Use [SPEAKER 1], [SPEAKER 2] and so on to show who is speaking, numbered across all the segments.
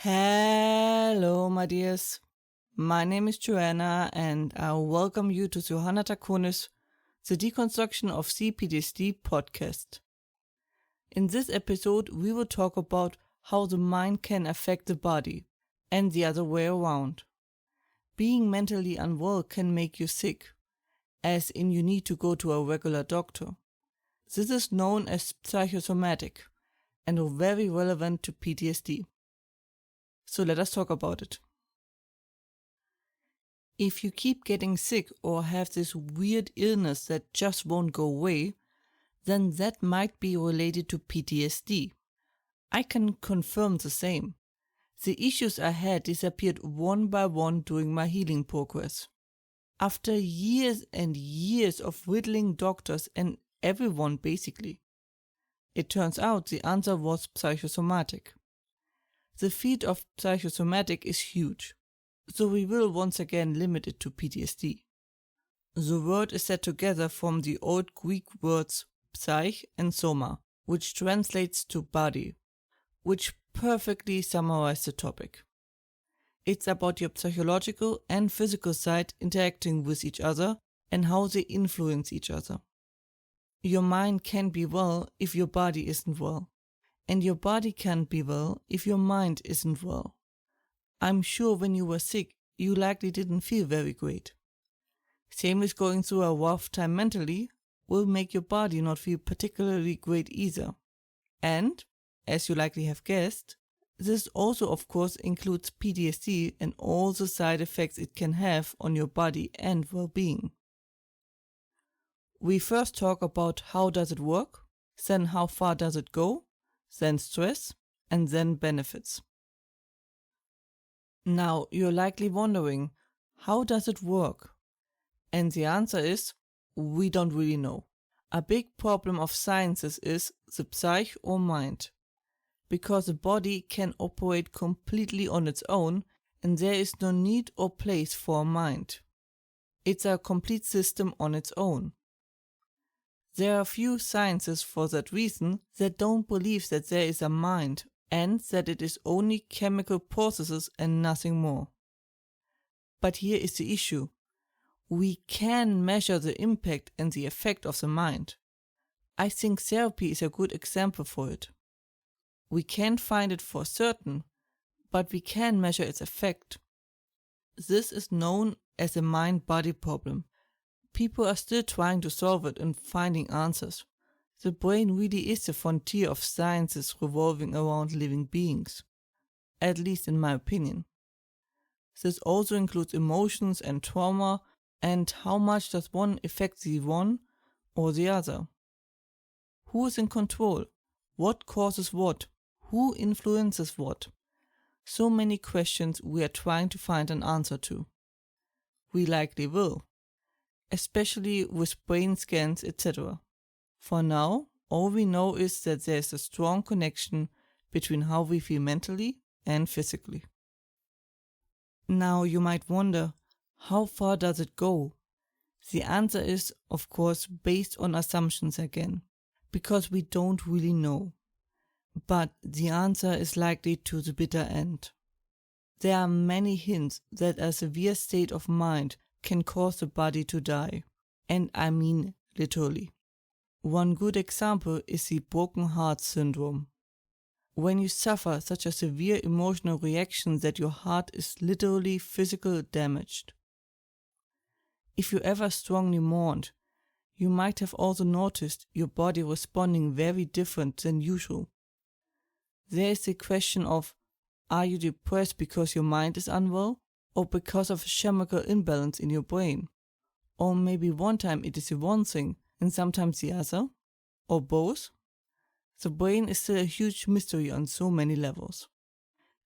[SPEAKER 1] Hello, my dears. My name is Joanna, and I welcome you to Johanna Takonis, the Deconstruction of C-PTSD podcast. In this episode, we will talk about how the mind can affect the body, and the other way around. Being mentally unwell can make you sick, as in you need to go to a regular doctor. This is known as psychosomatic, and very relevant to PTSD. So let us talk about it. If you keep getting sick or have this weird illness that just won't go away, then that might be related to PTSD. I can confirm the same. The issues I had disappeared one by one during my healing progress. After years and years of riddling doctors and everyone basically. It turns out the answer was psychosomatic. The field of psychosomatic is huge, so we will once again limit it to PTSD. The word is set together from the old Greek words psych and soma, which translates to body, which perfectly summarizes the topic. It's about your psychological and physical side interacting with each other and how they influence each other. Your mind can be well if your body isn't well. And your body can't be well if your mind isn't well. I'm sure when you were sick, you likely didn't feel very great. Same as going through a rough time mentally will make your body not feel particularly great either. And, as you likely have guessed, this also of course includes PTSD and all the side effects it can have on your body and well-being. We first talk about how does it work, then how far does it go, then stress, and then benefits. Now, you're likely wondering, how does it work? And the answer is, we don't really know. A big problem of sciences is the psyche or mind, because the body can operate completely on its own and there is no need or place for a mind. It's a complete system on its own. There are few sciences for that reason that don't believe that there is a mind and that it is only chemical processes and nothing more. But here is the issue. We can measure the impact and the effect of the mind. I think therapy is a good example for it. We can't find it for certain, but we can measure its effect. This is known as a mind-body problem. People are still trying to solve it and finding answers. The brain really is the frontier of sciences revolving around living beings, at least in my opinion. This also includes emotions and trauma and how much does one affect the one or the other. Who is in control? What causes what? Who influences what? So many questions we are trying to find an answer to. We likely will. Especially with brain scans, etc. For now, all we know is that there is a strong connection between how we feel mentally and physically. Now you might wonder, how far does it go? The answer is, of course, based on assumptions again, because we don't really know. But the answer is likely to the bitter end. There are many hints that a severe state of mind can cause the body to die, and I mean literally. One good example is the broken heart syndrome. When you suffer such a severe emotional reaction that your heart is literally physically damaged. If you ever strongly mourned, you might have also noticed your body responding very different than usual. There is the question of, are you depressed because your mind is unwell? Or because of a chemical imbalance in your brain. Or maybe one time it is the one thing and sometimes the other. Or both. The brain is still a huge mystery on so many levels.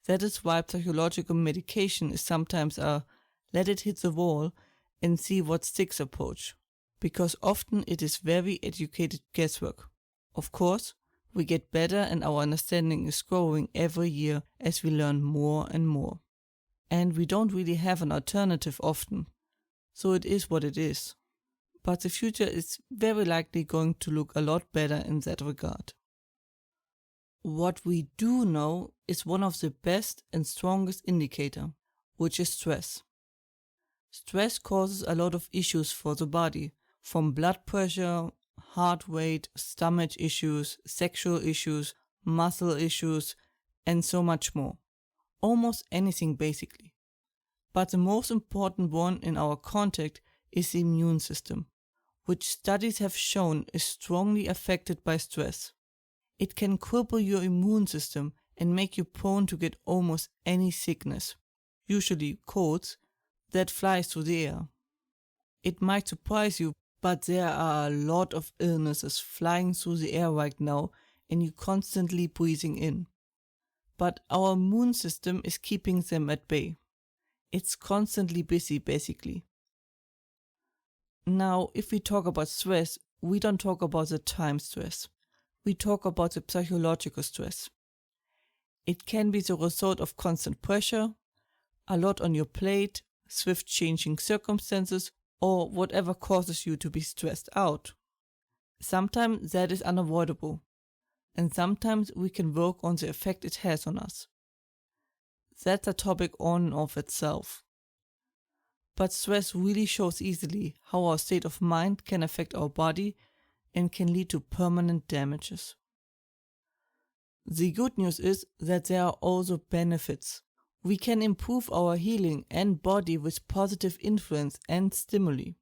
[SPEAKER 1] That is why psychological medication is sometimes a let it hit the wall and see what sticks approach. Because often it is very educated guesswork. Of course, we get better and our understanding is growing every year as we learn more and more. And we don't really have an alternative often, so it is what it is. But the future is very likely going to look a lot better in that regard. What we do know is one of the best and strongest indicator, which is stress. Stress causes a lot of issues for the body, from blood pressure, heart rate, stomach issues, sexual issues, muscle issues, and so much more. Almost anything basically. But the most important one in our context is the immune system, which studies have shown is strongly affected by stress. It can cripple your immune system and make you prone to get almost any sickness, usually colds, that flies through the air. It might surprise you, but there are a lot of illnesses flying through the air right now and you constantly breathing in. But our immune system is keeping them at bay. It's constantly busy basically. Now, if we talk about stress, we don't talk about the time stress. We talk about the psychological stress. It can be the result of constant pressure, a lot on your plate, swift changing circumstances, or whatever causes you to be stressed out. Sometimes that is unavoidable, and sometimes we can work on the effect it has on us. That's a topic on and of itself. But stress really shows easily how our state of mind can affect our body and can lead to permanent damages. The good news is that there are also benefits. We can improve our healing and body with positive influence and stimuli.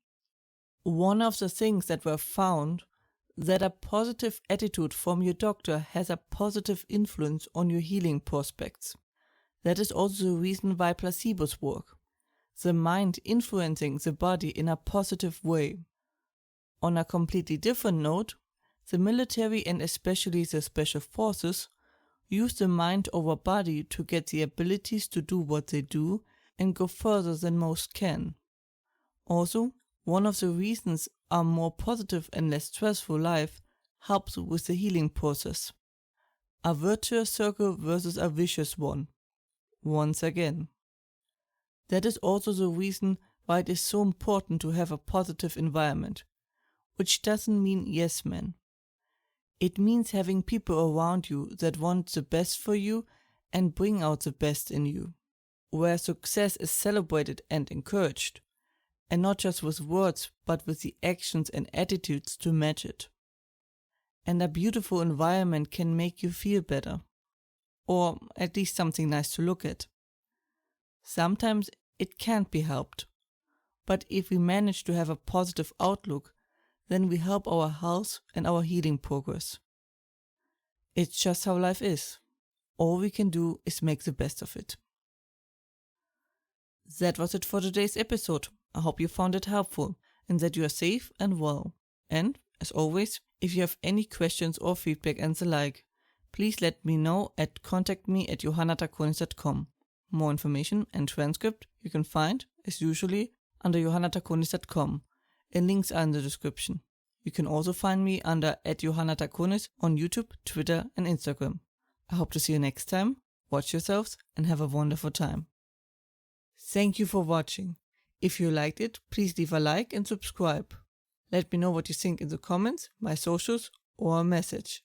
[SPEAKER 1] One of the things that were found that a positive attitude from your doctor has a positive influence on your healing prospects. That is also the reason why placebos work. The mind influencing the body in a positive way. On a completely different note, the military and especially the special forces use the mind over body to get the abilities to do what they do and go further than most can. Also, one of the reasons a more positive and less stressful life helps with the healing process. A virtuous circle versus a vicious one. Once again. That is also the reason why it is so important to have a positive environment, which doesn't mean yes men. It means having people around you that want the best for you and bring out the best in you, where success is celebrated and encouraged, and not just with words but with the actions and attitudes to match it. And a beautiful environment can make you feel better, or at least something nice to look at. Sometimes it can't be helped, but if we manage to have a positive outlook, then we help our health and our healing progress. It's just how life is. All we can do is make the best of it. That was it for today's episode. I hope you found it helpful and that you are safe and well. And, as always, if you have any questions or feedback and the like, please let me know at contactme@johannatakonis.com. More information and transcript you can find, as usually, under johannatakonis.com. And links are in the description. You can also find me under @johannatakonis on YouTube, Twitter, and Instagram. I hope to see you next time. Watch yourselves and have a wonderful time. Thank you for watching. If you liked it, please leave a like and subscribe. Let me know what you think in the comments, my socials, or a message.